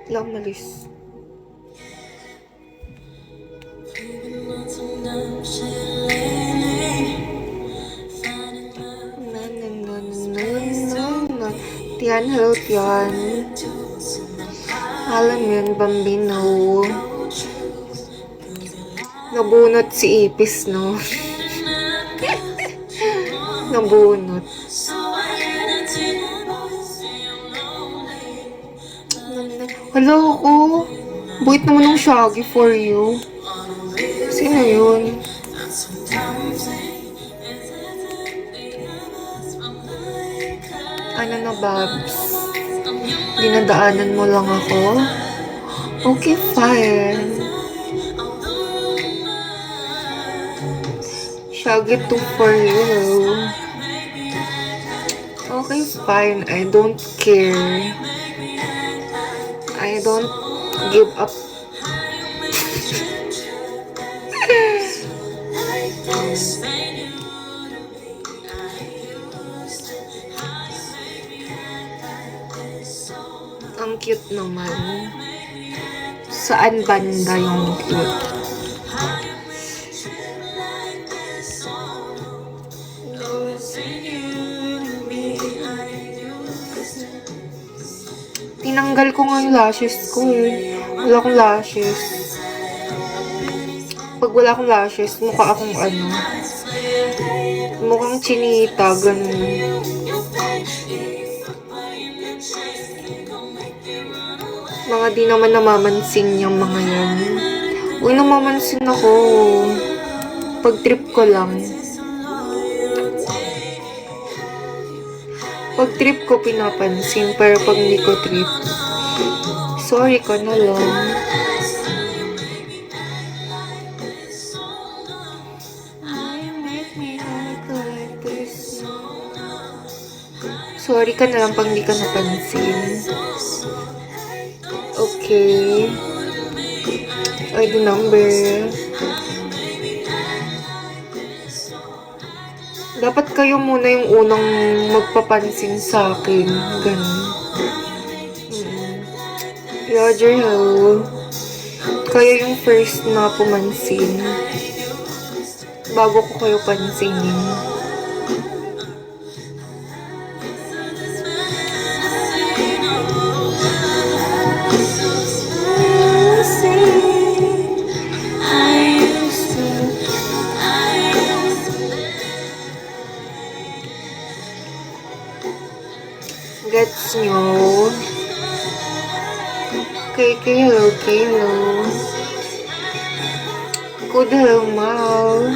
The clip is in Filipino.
Lang malis. Tiyan, hello, Tiyan. Alam yun, bambino. Nabunot si Ipis, no? Nabunot. Hello ko. Buit naman ng Shaggy for you. Sino yun? Ano na, Babs? Dinadaanan mo lang ako? Okay, fine. Shaggy 2 for you. Okay, fine. I don't care. I don't give up. Ang cute naman. Saan banda yung cute? Tinanggal ko nga yung lashes ko eh. Wala akong lashes. Pag wala akong lashes, mukha akong ano. Mukhang chinita, ganun. Mga di naman namamansin yung mga yan. Uy, namamansin ako. Pag trip ko lang. Pag trip ko pinapansin, pero pag hindi ko trip, sorry ka na lang. Sorry ka na lang pag hindi ka napansin. Okay. ID number. Dapat kayo muna yung unang magpapansin sa akin. Ganun. Roger, hello. Kayo yung first na pumansin. Bago ko kayo pansinin. Gets nyo? Hello. Good, hello, Mal.